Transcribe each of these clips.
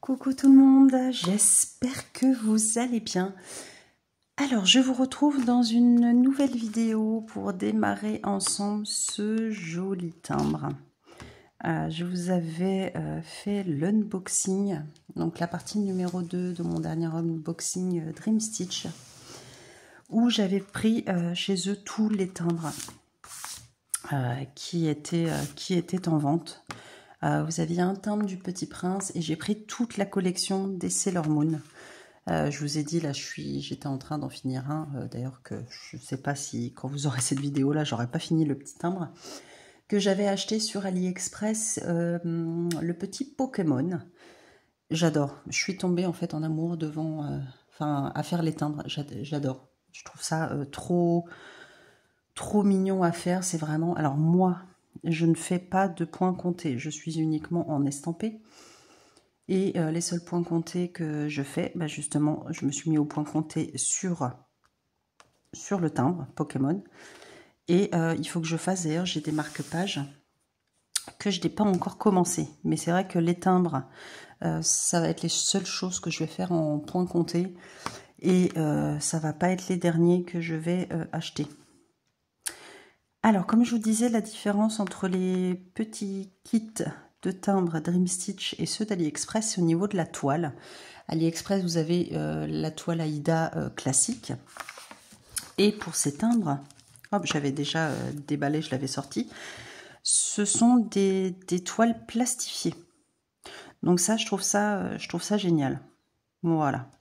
Coucou tout le monde, j'espère que vous allez bien. Alors, je vous retrouve dans une nouvelle vidéo pour démarrer ensemble ce joli timbre. Je vous avais fait l'unboxing, donc la partie numéro 2 de mon dernier unboxing Dream Stitch, où j'avais pris chez eux tous les timbres qui étaient en vente. Vous aviez un timbre du Petit Prince et j'ai pris toute la collection des Sailor Moon. Je vous ai dit, là, j'étais en train d'en finir un. D'ailleurs, que je ne sais pas si, quand vous aurez cette vidéo-là, j'aurais pas fini le petit timbre. Que j'avais acheté sur AliExpress, le petit Pokémon. J'adore. Je suis tombée, en fait, en amour devant... à faire les timbres. J'adore. Je trouve ça trop mignon à faire. C'est vraiment... Alors, moi... Je ne fais pas de points comptés, je suis uniquement en estampé. Et les seuls points comptés que je fais, justement, je me suis mis au point compté sur le timbre Pokémon. Et il faut que je fasse, d'ailleurs, j'ai des marque-pages que je n'ai pas encore commencé. Mais c'est vrai que les timbres, ça va être les seules choses que je vais faire en points comptés. Et ça va pas être les derniers que je vais acheter. Alors, comme je vous disais, la différence entre les petits kits de timbres Dream Stitch et ceux d'AliExpress, c'est au niveau de la toile. AliExpress, vous avez la toile Aïda classique. Et pour ces timbres, hop, j'avais déjà déballé, je l'avais sorti. Ce sont des toiles plastifiées. Donc ça, je trouve ça génial. Voilà.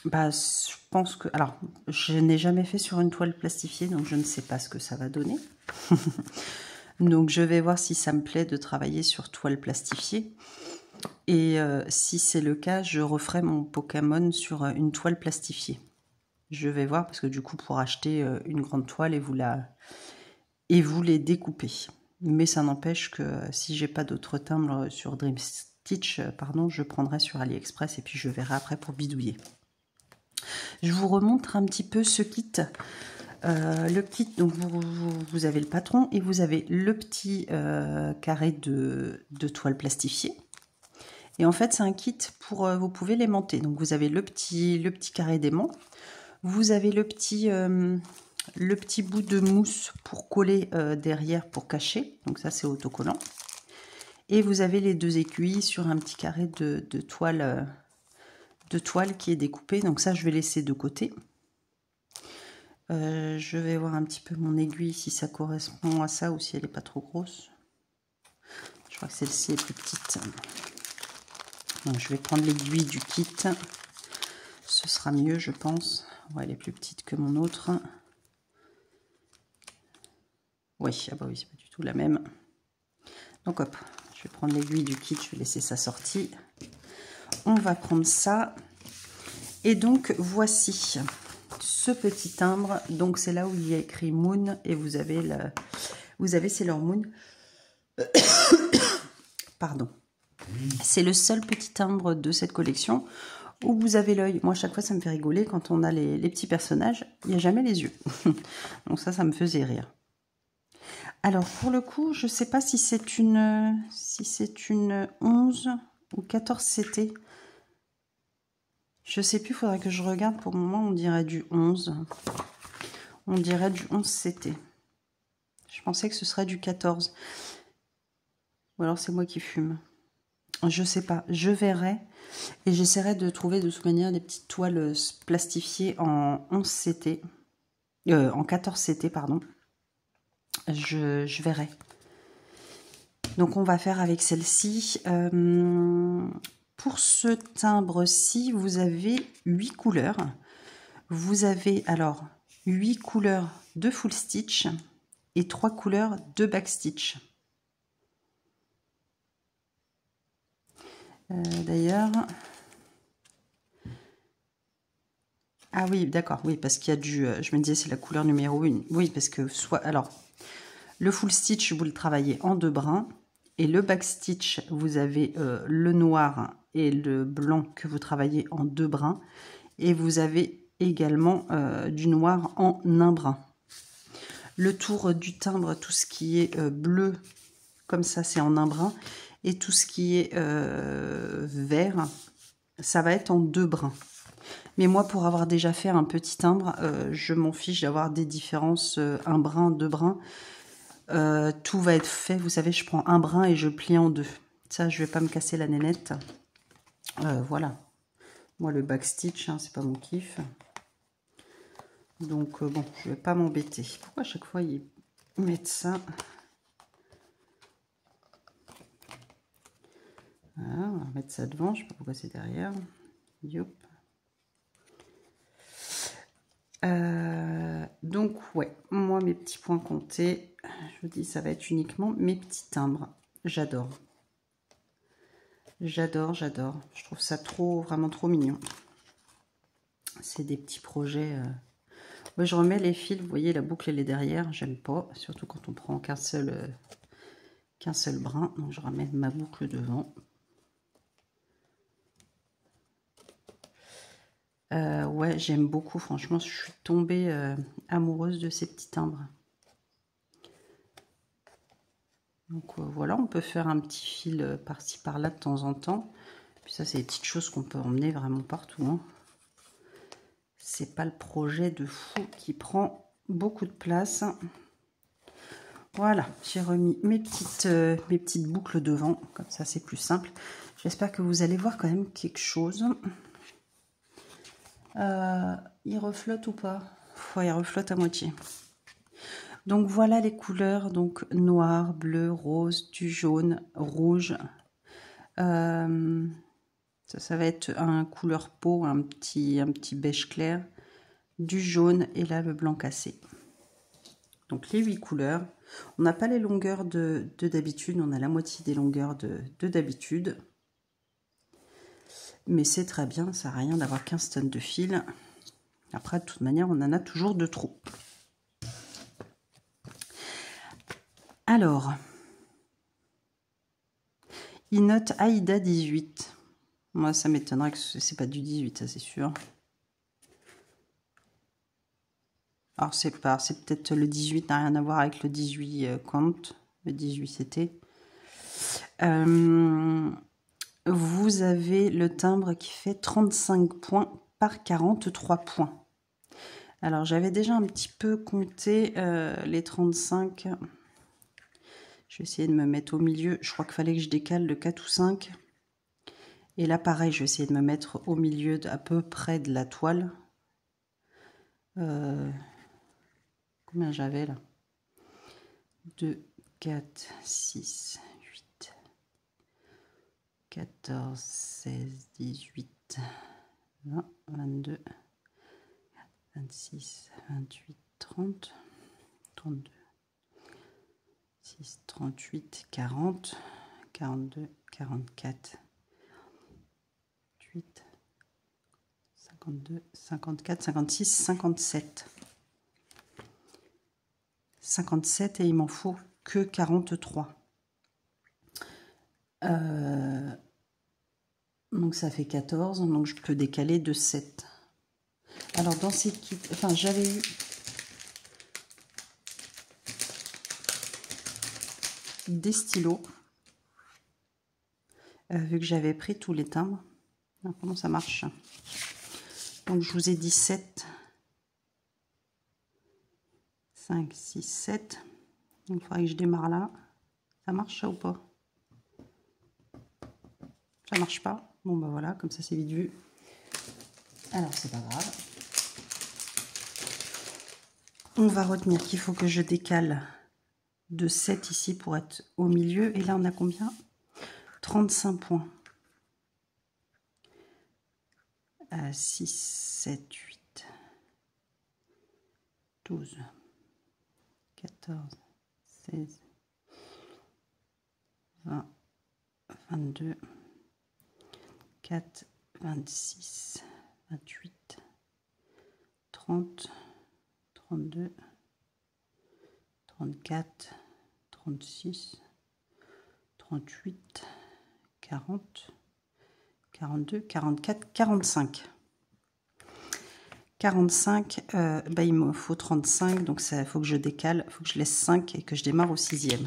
Je pense que... Alors, je n'ai jamais fait sur une toile plastifiée, donc je ne sais pas ce que ça va donner. Donc, je vais voir si ça me plaît de travailler sur toile plastifiée. Et si c'est le cas, je referai mon Pokémon sur une toile plastifiée. Je vais voir, parce que du coup, pour acheter une grande toile et vous les découper. Mais ça n'empêche que si j'ai pas d'autres timbres sur Dream Stitch, je prendrai sur AliExpress et puis je verrai après pour bidouiller. Je vous remontre un petit peu ce kit. Le kit, donc vous avez le patron et vous avez le petit carré de toile plastifiée. Et en fait, c'est un kit pour vous pouvez l'aimanter. Donc vous avez le petit carré d'aimant. Vous avez le petit bout de mousse pour coller derrière pour cacher. Donc ça, c'est autocollant. Et vous avez les deux aiguilles sur un petit carré de toile. Qui est découpé, donc ça je vais laisser de côté. Je vais voir un petit peu mon aiguille si ça correspond à ça ou si elle n'est pas trop grosse. Je crois que celle-ci est plus petite. Donc je vais prendre l'aiguille du kit, ce sera mieux je pense. Ouais, elle est plus petite que mon autre. Oui, ah bah oui, c'est pas du tout la même. Donc hop, je vais prendre l'aiguille du kit, je vais laisser ça sortie. On va prendre ça. Et donc, voici ce petit timbre. Donc, c'est là où il y a écrit Moon. Et vous avez Sailor Moon. Pardon. C'est le seul petit timbre de cette collection où vous avez l'œil. Moi, à chaque fois, ça me fait rigoler. Quand on a les petits personnages, il n'y a jamais les yeux. Donc ça me faisait rire. Alors, pour le coup, je ne sais pas si c'est une 11 ou 14 CT. Je sais plus, il faudrait que je regarde. Pour le moment, on dirait du 11. On dirait du 11 CT. Je pensais que ce serait du 14. Ou alors c'est moi qui fume. Je sais pas. Je verrai. Et j'essaierai de trouver de toute manière des petites toiles plastifiées en 11 CT. En 14 CT, pardon. Je verrai. Donc on va faire avec celle-ci. Pour ce timbre-ci, vous avez 8 couleurs. Vous avez alors 8 couleurs de full stitch et 3 couleurs de back stitch. D'ailleurs... Ah oui, d'accord, oui, parce qu'il y a du... je me disais, c'est la couleur numéro 1. Oui, parce que alors, le full stitch, vous le travaillez en 2 brins. Et le back stitch, vous avez le noir et le blanc que vous travaillez en 2 brins. Et vous avez également du noir en 1 brin. Le tour du timbre, tout ce qui est bleu comme ça, c'est en un brin. Et tout ce qui est vert, ça va être en 2 brins. Mais moi, pour avoir déjà fait un petit timbre, je m'en fiche d'avoir des différences, un brin, 2 brins. Tout va être fait, vous savez, je prends un brin et je plie en 2. Ça, je vais pas me casser la nénette. Voilà. Moi, le backstitch, hein, c'est pas mon kiff. Donc, bon, je vais pas m'embêter. Pourquoi à chaque fois, ils mettent ça? Voilà, on va mettre ça devant. Je sais pas pourquoi c'est derrière. Youp. Donc, ouais, moi, mes petits points comptés, je vous dis, ça va être uniquement mes petits timbres. J'adore. J'adore, j'adore. Je trouve ça vraiment trop mignon. C'est des petits projets. Moi, je remets les fils, vous voyez, la boucle, elle est derrière. J'aime pas, surtout quand on prend qu'un seul brin. Donc, je ramène ma boucle devant. Ouais, j'aime beaucoup. Franchement, je suis tombée amoureuse de ces petits timbres. Donc voilà, on peut faire un petit fil par-ci par-là de temps en temps. Puis ça, c'est des petites choses qu'on peut emmener vraiment partout. Hein. C'est pas le projet de fou qui prend beaucoup de place. Voilà, j'ai remis mes petites boucles devant. Comme ça, c'est plus simple. J'espère que vous allez voir quand même quelque chose. Il reflote ou pas? Ouais, il reflote à moitié. Donc voilà les couleurs, donc noir, bleu, rose, du jaune, rouge. Ça va être un couleur peau, un petit beige clair, du jaune et là le blanc cassé. Donc les 8 couleurs. On n'a pas les longueurs de d'habitude, on a la moitié des longueurs de d'habitude. Mais c'est très bien, ça n'a rien d'avoir 15 tonnes de fil. Après, de toute manière, on en a toujours de trop. Alors, il note Aïda 18. Moi, ça m'étonnerait que c'est pas du 18, ça c'est sûr. Alors, c'est peut-être le 18 n'a rien à voir avec le 18 compte. Le 18 c'était. Vous avez le timbre qui fait 35 points par 43 points. Alors, j'avais déjà un petit peu compté les 35. Je vais essayer de me mettre au milieu. Je crois qu'il fallait que je décale de 4 ou 5. Et là, pareil, je vais essayer de me mettre au milieu à peu près de la toile. Combien j'avais là? 2, 4, 6, 8, 14, 16, 18, 20, 22, 26, 28, 30, 32, 6, 38, 40, 42, 44, 8, 52, 54, 56, 57. 57 et il m'en faut que 43. Donc ça fait 14, donc je peux décaler de 7. Alors dans ces kits, enfin j'avais eu des stylos, vu que j'avais pris tous les timbres. Alors, comment ça marche? Donc je vous ai dit 7. 5, 6, 7. Donc il faudrait que je démarre là. Ça marche ça ou pas? Ça marche pas. Bon bah voilà, comme ça c'est vite vu. Alors c'est pas grave. On va retenir qu'il faut que je décale de 7 ici pour être au milieu. Et là on a combien? 35 points. 6, 7, 8, 12, 14, 16, 20, 22, 4, 26, 28, 30, 32, 34, 36, 38, 40, 42, 44, 45. 45, bah, il me faut 35, donc il faut que je décale, il faut que je laisse 5 et que je démarre au 6e.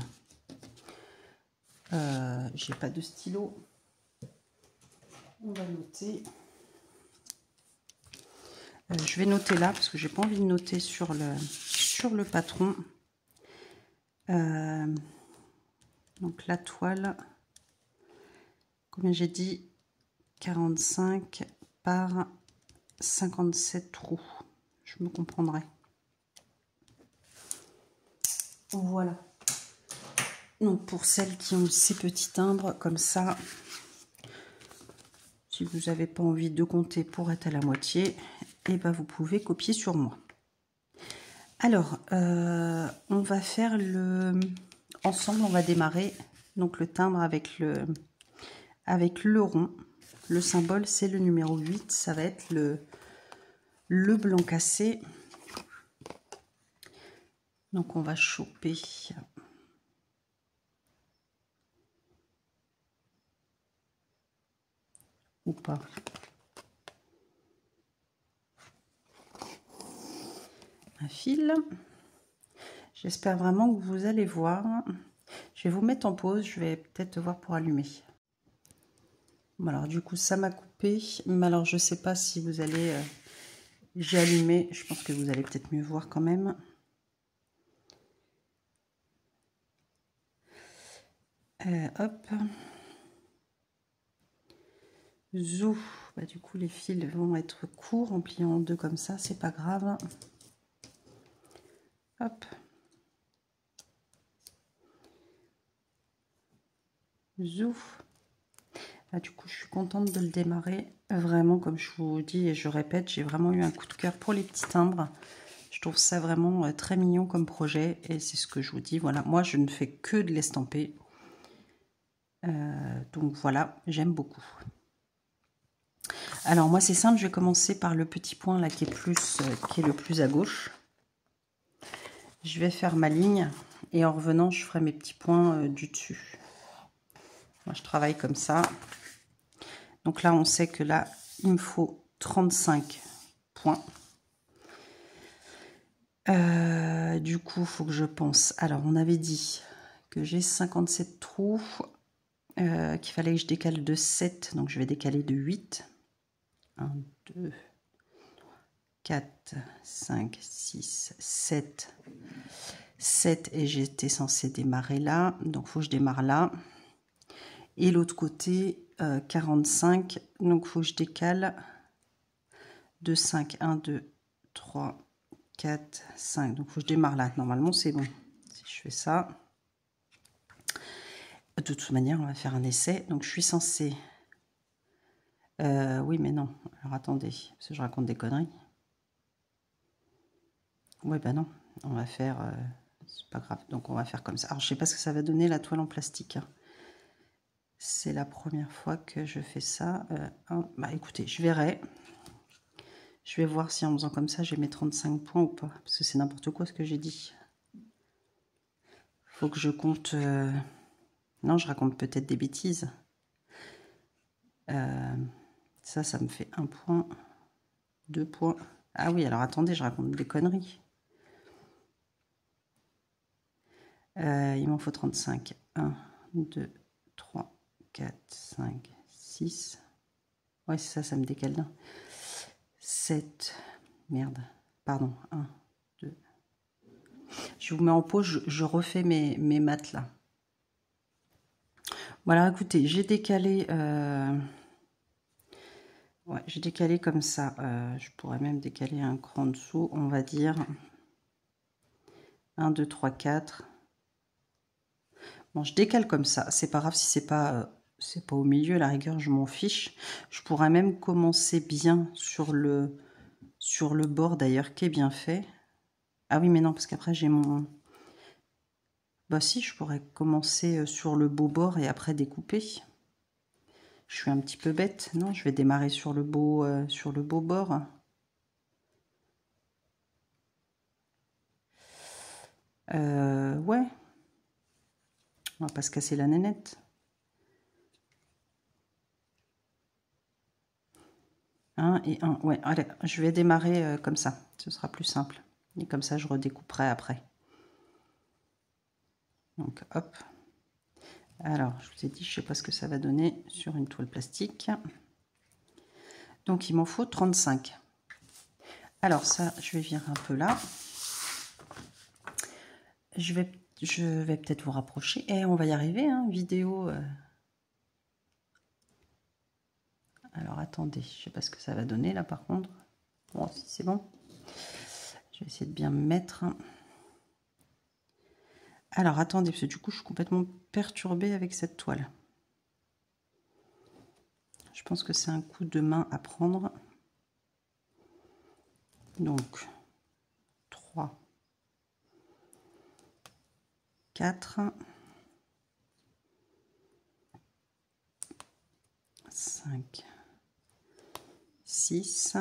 j'ai pas de stylo. On va noter. Je vais noter là parce que j'ai pas envie de noter sur le patron. Donc la toile, comme j'ai dit, 45 par 57 trous. Je me comprendrai. Voilà. Donc pour celles qui ont ces petits timbres comme ça, si vous n'avez pas envie de compter pour être à la moitié, et ben vous pouvez copier sur moi. Alors, on va faire ensemble, on va démarrer donc le timbre avec le rond. Le symbole, c'est le numéro 8, ça va être le blanc cassé. Donc, on va choper ou pas. Un fil. J'espère vraiment que vous allez voir. Je vais vous mettre en pause, je vais peut-être voir pour allumer. Bon, alors du coup ça m'a coupé, mais alors je sais pas si vous allez... j'ai allumé, je pense que vous allez peut-être mieux voir quand même. Hop. Zou. Bah, du coup les fils vont être courts en pliant en deux comme ça, c'est pas grave. Hop. Zou. Là, du coup, je suis contente de le démarrer. Vraiment, comme je vous dis et je répète, j'ai vraiment eu un coup de cœur pour les petits timbres. Je trouve ça vraiment très mignon comme projet. Et c'est ce que je vous dis. Voilà, moi, je ne fais que de l'estamper. Donc voilà, j'aime beaucoup. Alors moi, c'est simple. Je vais commencer par le petit point là qui est le plus à gauche. Je vais faire ma ligne. Et en revenant, je ferai mes petits points du dessus. Moi, je travaille comme ça. Donc là, on sait que là, il me faut 35 points. Du coup, il faut que je pense. Alors, on avait dit que j'ai 57 trous, qu'il fallait que je décale de 7. Donc, je vais décaler de 8. 1, 2, 4, 5, 6, 7. 7 et j'étais censée démarrer là. Donc, il faut que je démarre là. Et l'autre côté, 45. Donc, il faut que je décale de 5. 1, 2, 3, 4, 5. Donc, il faut que je démarre là. Normalement, c'est bon. Si je fais ça. De toute manière, on va faire un essai. Donc, je suis censée... oui, mais non. Alors, attendez. Parce que je raconte des conneries. Oui, ben non. On va faire... c'est pas grave. Donc, on va faire comme ça. Alors, je sais pas ce que ça va donner, la toile en plastique. Hein. C'est la première fois que je fais ça. Bah, écoutez, je verrai. Je vais voir si en faisant comme ça, j'ai mes 35 points ou pas. Parce que c'est n'importe quoi ce que j'ai dit. Faut que je compte... Non, je raconte peut-être des bêtises. Ça me fait 1 point. 2 points. Ah oui, alors attendez, je raconte des conneries. Il m'en faut 35. 1, 2, 3, 4, 5, 6. Ouais, c'est ça, ça me décale d'un. 7. Merde. Pardon. 1, 2. Je vous mets en pause, je refais mes maths là. Voilà, écoutez, j'ai décalé... Ouais, j'ai décalé comme ça. Je pourrais même décaler un cran en dessous, on va dire 1, 2, 3, 4. Bon, je décale comme ça. C'est pas grave si c'est pas au milieu, à la rigueur, je m'en fiche. Je pourrais même commencer bien sur le bord d'ailleurs, qui est bien fait. Ah oui, mais non, parce qu'après j'ai mon... Bah si, je pourrais commencer sur le beau bord et après découper. Je suis un petit peu bête. Non, je vais démarrer sur le beau bord. Ouais. On va pas se casser la nénette. 1 et 1. Ouais, allez, je vais démarrer comme ça. Ce sera plus simple. Et comme ça, je redécouperai après. Donc, hop. Alors, je vous ai dit, je ne sais pas ce que ça va donner sur une toile plastique. Donc, il m'en faut 35. Alors, ça, je vais virer un peu là. Je vais peut-être vous rapprocher. Et on va y arriver, hein, vidéo. Alors, attendez, je ne sais pas ce que ça va donner, là, par contre. Bon, si c'est bon. Je vais essayer de bien me mettre. Alors, attendez, parce que du coup, je suis complètement perturbée avec cette toile. Je pense que c'est un coup de main à prendre. Donc, 3, 4, 5, 6,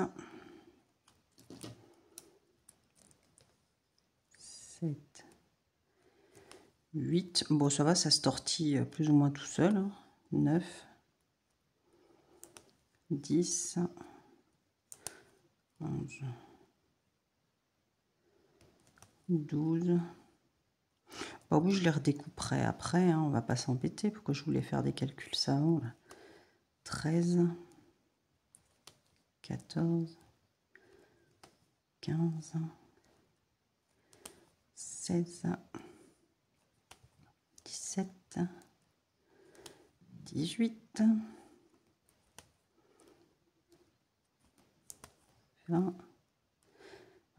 7, 8. Bon, ça va, ça se tortille plus ou moins tout seul. Hein. 9, 10, 11, 12. Bah oui, je les redécouperai après, hein, on va pas s'embêter. Pourquoi je voulais faire des calculs savants là. 13, 14, 15, 16, 17, 18, 20.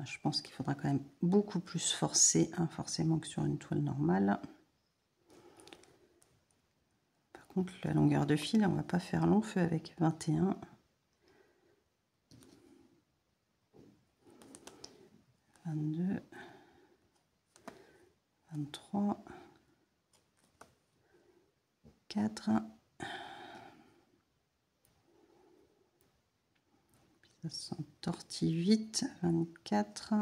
Je pense qu'il faudra quand même beaucoup plus forcer, hein, forcément, que sur une toile normale. Par contre, la longueur de fil, on va pas faire long feu avec 21. 22, 23, 4, ça s'entortille vite, 24,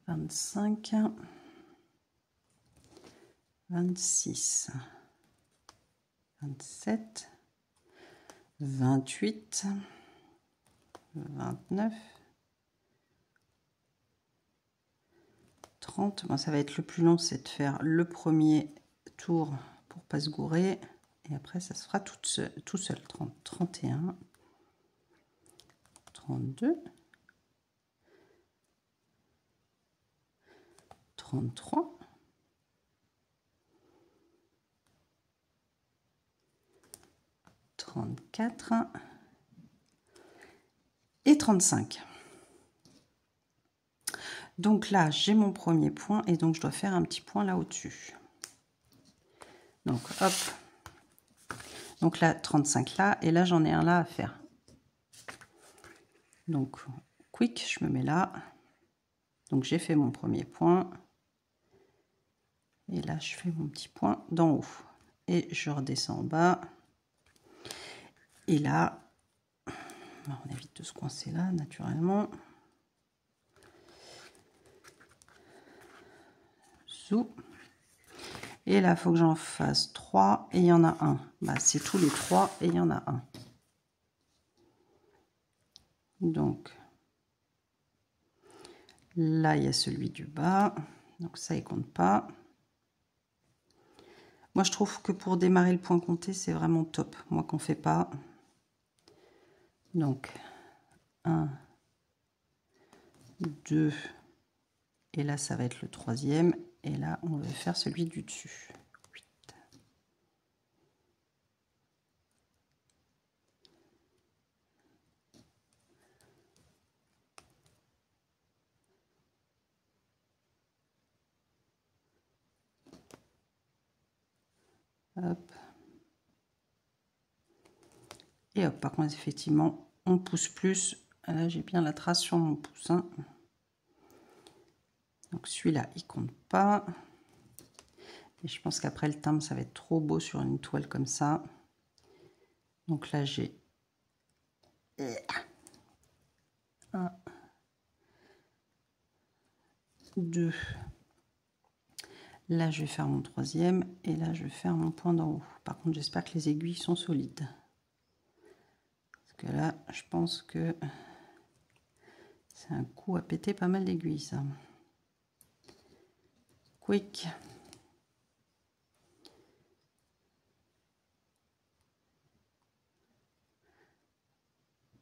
25, 26, 27, 28, 29, 30. Bon, ça va être le plus long, c'est de faire le premier tour pour pas se gourer. Et après, ça se fera tout seul. 30, 31, 32, 33, 34 et 35. Donc là, j'ai mon premier point et donc je dois faire un petit point là au-dessus. Donc hop. Donc là, 35 là et là, j'en ai un là à faire. Donc quick, je me mets là. Donc j'ai fait mon premier point. Et là, je fais mon petit point d'en haut. Et je redescends en bas. Et là, on évite de se coincer là, naturellement. Zou. Et là, il faut que j'en fasse 3 et il y en a un. Bah, c'est tous les 3 et il y en a un. Donc, là, il y a celui du bas. Donc ça, il compte pas. Moi, je trouve que pour démarrer le point compté, c'est vraiment top. Moi, qu'on fait pas. Donc, 1, 2, et là, ça va être le troisième. Et là, on va faire celui du dessus. 8. Hop. Et hop, par contre, effectivement, on pousse plus. Là, j'ai bien la trace sur mon pouce. Hein. Donc, celui-là, il compte pas. Et je pense qu'après le timbre, ça va être trop beau sur une toile comme ça. Donc là, j'ai 1, 2. Là, je vais faire mon troisième. Et là, je vais faire mon point d'en haut. Par contre, j'espère que les aiguilles sont solides. Parce que là, je pense que C'est un coup à péter pas mal d'aiguilles, ça. Quick.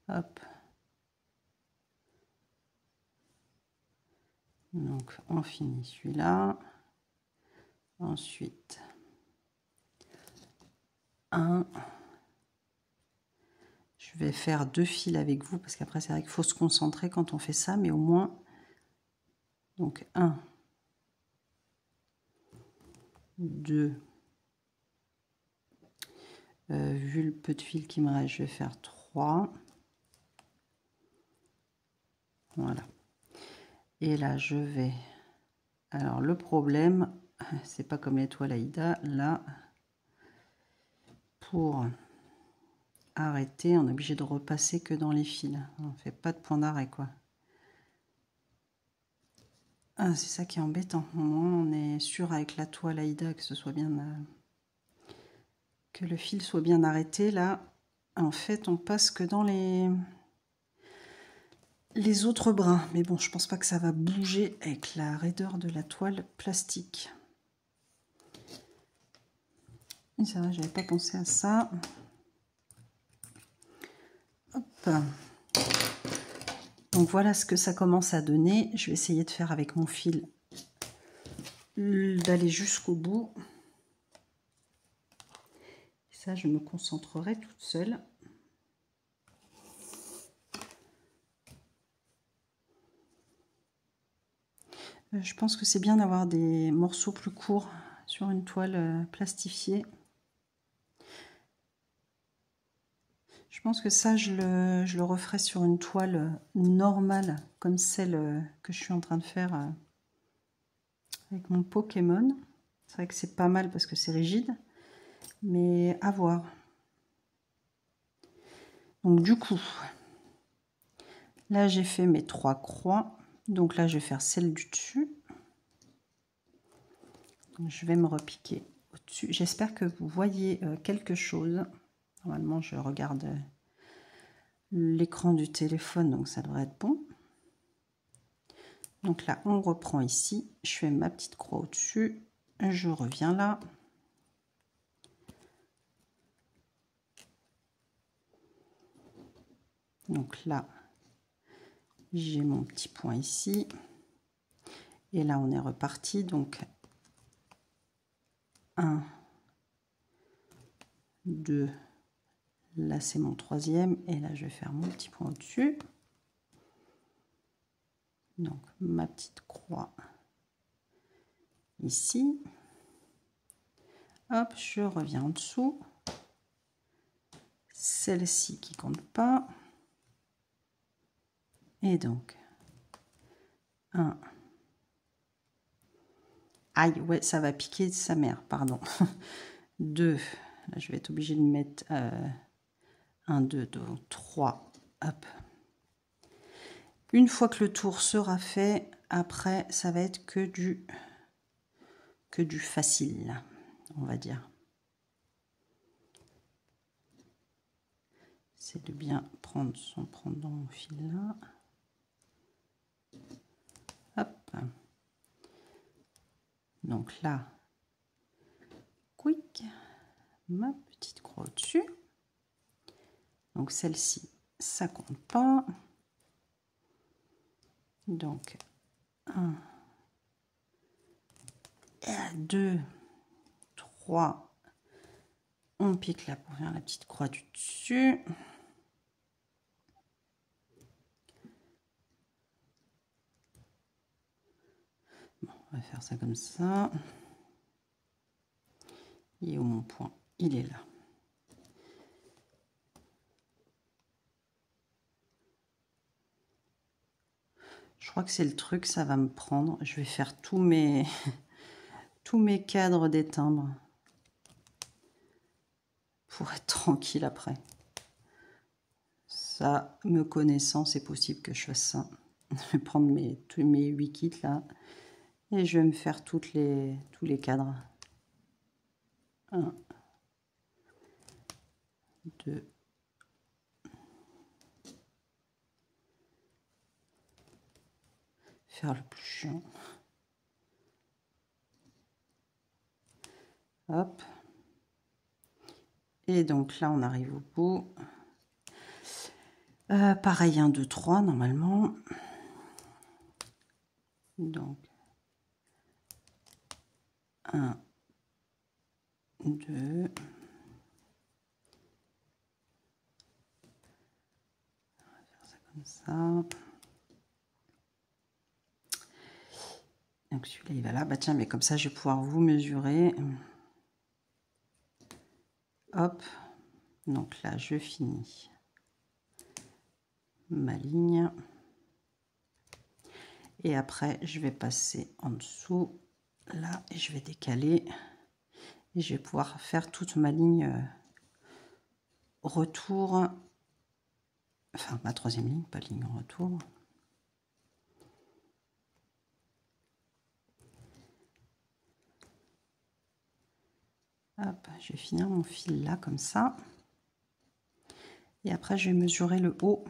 Hop. Donc, on finit celui-là. Ensuite, un. Je vais faire 2 fils avec vous parce qu'après, c'est vrai qu'il faut se concentrer quand on fait ça, mais au moins, donc 1, 2. Vu le peu de fil qui me reste, je vais faire 3. Voilà. Et là, je vais... Alors, le problème, c'est pas comme les toiles Aïda. Là, pour arrêter, on est obligé de repasser que dans les fils. On ne fait pas de point d'arrêt, quoi. Ah, c'est ça qui est embêtant. Au moins, on est sûr avec la toile Aïda que ce soit bien... que le fil soit bien arrêté. Là, en fait, on passe que dans les autres brins. Mais bon, je pense pas que ça va bouger avec la raideur de la toile plastique. C'est vrai, j'avais pas pensé à ça. Hop. Donc voilà ce que ça commence à donner. Je vais essayer de faire avec mon fil, d'aller jusqu'au bout. Et ça, je me concentrerai toute seule. Je pense que c'est bien d'avoir des morceaux plus courts sur une toile plastifiée. Je pense que ça, je le referai sur une toile normale, comme celle que je suis en train de faire avec mon Pokémon. C'est vrai que c'est pas mal parce que c'est rigide, mais à voir. Donc du coup, là j'ai fait mes 3 croix. Donc là, je vais faire celle du dessus. Je vais me repiquer au-dessus. J'espère que vous voyez quelque chose. Normalement, je regarde l'écran du téléphone, donc ça devrait être bon. Donc là, on reprend ici. Je fais ma petite croix au-dessus. Je reviens là. Donc là, j'ai mon petit point ici. Et là, on est reparti. Donc, 1, 2, là, c'est mon 3e. Et là, je vais faire mon petit point au-dessus. Donc, ma petite croix ici. Hop, je reviens en dessous. Celle-ci qui compte pas. Et donc, 1. Aïe, ouais, ça va piquer sa mère, pardon. 2. Là, je vais être obligée de mettre 1, 2, 2, 3. Hop. Une fois que le tour sera fait, après, ça va être que du facile, on va dire. C'est de bien prendre son pendant au fil là. Hop. Donc là, quick, ma petite croix au-dessus. Donc celle-ci, ça compte pas. Donc 1, 2, 3. On pique là pour faire la petite croix du dessus. Bon, on va faire ça comme ça. Et où mon point? Il est là. Je crois que c'est le truc, ça va me prendre. Je vais faire tous mes cadres des timbres pour être tranquille après. Ça, me connaissant, c'est possible que je fasse ça. Je vais prendre tous mes 8 kits là et je vais me faire tous les cadres. 1, 2, faire le plus chiant. Hop. Et donc là, on arrive au bout. Pareil, 1, 2, 3, normalement. Donc, 1, 2. On va faire ça comme ça. Donc celui-là, il va là. Bah tiens, mais comme ça, je vais pouvoir vous mesurer. Hop. Donc là, je finis ma ligne. Et après, je vais passer en dessous, là, et je vais décaler. Et je vais pouvoir faire toute ma ligne retour. Enfin, ma troisième ligne, pas ligne retour. Hop, je vais finir mon fil là, comme ça. Et après, je vais mesurer le haut.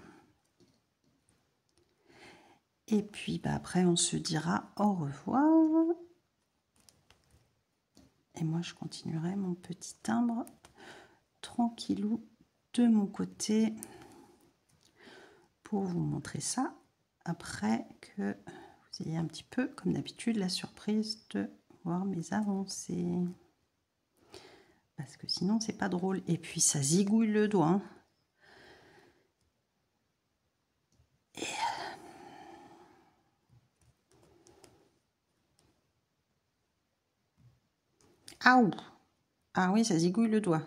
Et puis, bah, après, on se dira au revoir. Et moi, je continuerai mon petit timbre tranquillou de mon côté pour vous montrer ça. Après que vous ayez un petit peu, comme d'habitude, la surprise de voir mes avancées. Parce que sinon, c'est pas drôle. Et puis, ça zigouille le doigt. Hein. Et... Aouh! Ah oui, ça zigouille le doigt.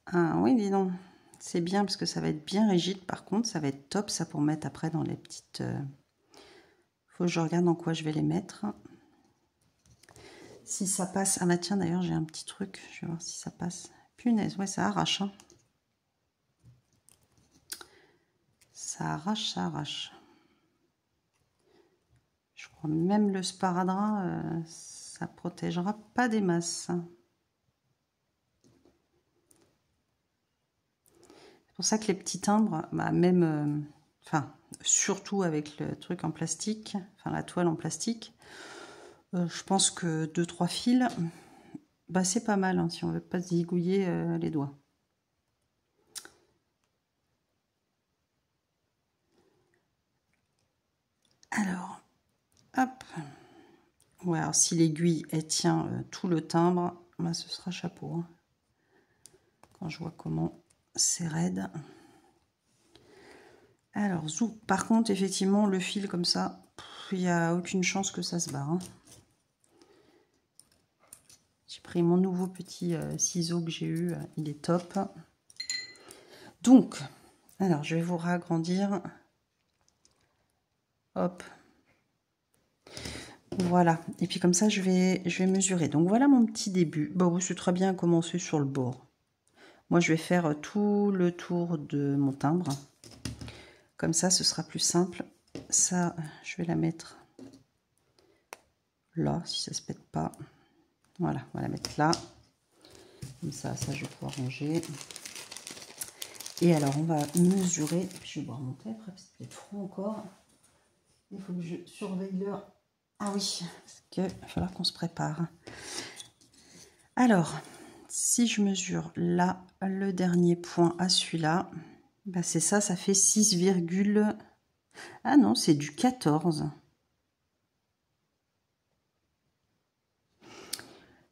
Ah oui, dis donc. C'est bien parce que ça va être bien rigide. Par contre, ça va être top, ça, pour mettre après dans les petites... Faut que je regarde dans quoi je vais les mettre. Si ça passe... Ah bah tiens, d'ailleurs, j'ai un petit truc. Je vais voir si ça passe. Punaise, ouais, ça arrache. Hein. Ça arrache, ça arrache. Je crois même le sparadrap, ça protégera pas des masses. C'est pour ça que les petits timbres, bah même... enfin, surtout avec le truc en plastique, enfin la toile en plastique, je pense que 2-3 fils, bah c'est pas mal hein, si on veut pas zigouiller les doigts. Alors, hop. Ouais, alors si l'aiguille elle tient tout le timbre, bah, ce sera chapeau. Hein. Quand je vois comment c'est raide. Alors, zou. Par contre, effectivement, le fil comme ça, il n'y a aucune chance que ça se barre. Hein. J'ai pris mon nouveau petit ciseau que j'ai eu, il est top. Donc, alors je vais vous réagrandir. Hop. Voilà. Et puis comme ça, je vais mesurer. Donc voilà mon petit début. Bon, c'est très bien commencer sur le bord. Moi, je vais faire tout le tour de mon timbre. Comme ça, ce sera plus simple. Ça, je vais la mettre là, si ça se pète pas. Voilà, on va la mettre là. Comme ça, je vais pouvoir ranger. Et alors, on va mesurer. Je vais boire mon thé après, parce qu'il est froid encore. Il faut que je surveille l'heure. Ah oui, parce qu'il va falloir qu'on se prépare. Alors, si je mesure là, le dernier point à celui-là, bah c'est ça, ça fait 6, ah non, c'est du 14.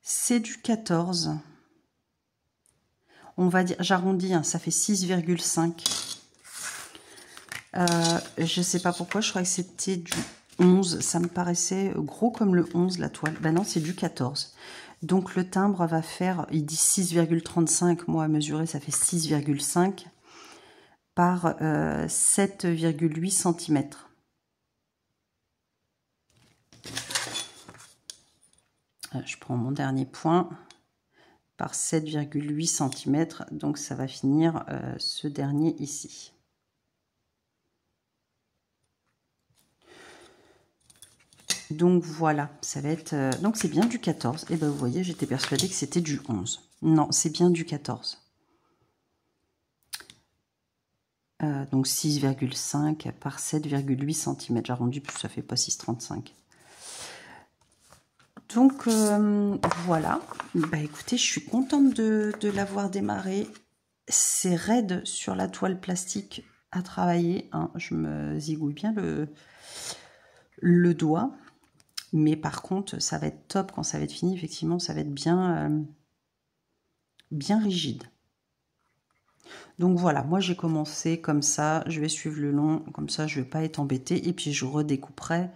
C'est du 14. On va dire, j'arrondis, hein, ça fait 6,5. Je ne sais pas pourquoi, je croyais que c'était du 11. Ça me paraissait gros comme le 11, la toile. Ben non, c'est du 14. Donc le timbre va faire, il dit 6,35. Moi, à mesurer, ça fait 6,5 par 7,8 cm. Je prends mon dernier point par 7,8 cm. Donc ça va finir ce dernier ici. Donc voilà, ça va être... donc c'est bien du 14. Et ben vous voyez, j'étais persuadée que c'était du 11. Non, c'est bien du 14. Donc 6,5 par 7,8 cm. J'arrondis parce que ça fait pas 6,35. Donc voilà. Bah écoutez, je suis contente de l'avoir démarré. C'est raide sur la toile plastique à travailler. Hein. Je me zigouille bien le doigt. Mais par contre, ça va être top quand ça va être fini. Effectivement, ça va être bien, bien rigide. Donc voilà, moi j'ai commencé comme ça, je vais suivre le long, comme ça je ne vais pas être embêtée. Et puis je redécouperai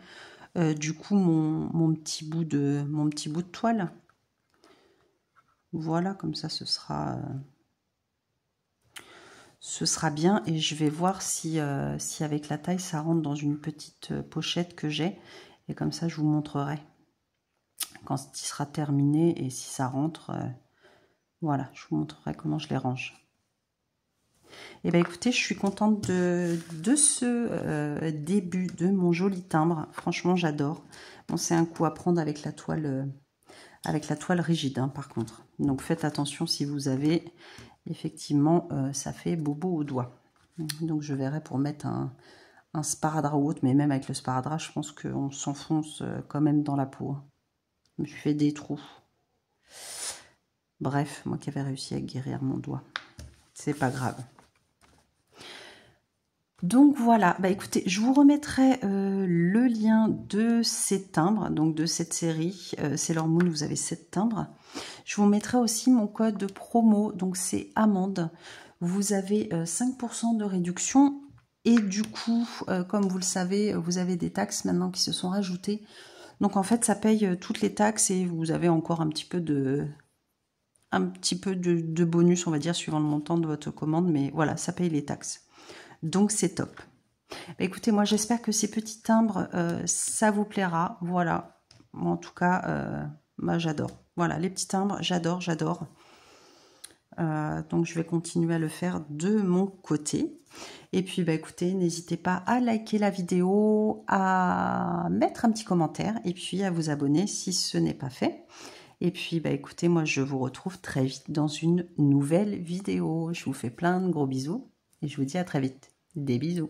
du coup mon petit bout de toile. Voilà, comme ça ce sera bien. Et je vais voir si avec la taille ça rentre dans une petite pochette que j'ai. Et comme ça je vous montrerai quand il sera terminé et si ça rentre. Voilà, je vous montrerai comment je les range. Et bien écoutez, je suis contente de ce début de mon joli timbre. Franchement, j'adore. Bon, c'est un coup à prendre avec la toile rigide, hein, par contre. Donc faites attention si vous avez, effectivement, ça fait bobo au doigt. Donc je verrai pour mettre un sparadrap ou autre, mais même avec le sparadrap, je pense qu'on s'enfonce quand même dans la peau. Je me suis fait des trous. Bref, moi qui avais réussi à guérir mon doigt. C'est pas grave. Donc voilà, bah écoutez, je vous remettrai le lien de ces timbres, donc de cette série Sailor Moon, vous avez 7 timbres. Je vous mettrai aussi mon code promo, donc c'est Amande. Vous avez 5% de réduction et du coup, comme vous le savez, vous avez des taxes maintenant qui se sont rajoutées. Donc en fait, ça paye toutes les taxes et vous avez encore un petit peu de bonus, on va dire, suivant le montant de votre commande, mais voilà, ça paye les taxes. Donc c'est top. Bah, écoutez, moi j'espère que ces petits timbres, ça vous plaira. Voilà. Moi, en tout cas, moi j'adore. Voilà, les petits timbres, j'adore. Donc je vais continuer à le faire de mon côté. Et puis bah écoutez, n'hésitez pas à liker la vidéo, à mettre un petit commentaire et puis à vous abonner si ce n'est pas fait. Et puis bah écoutez, moi je vous retrouve très vite dans une nouvelle vidéo. Je vous fais plein de gros bisous et je vous dis à très vite. Des bisous.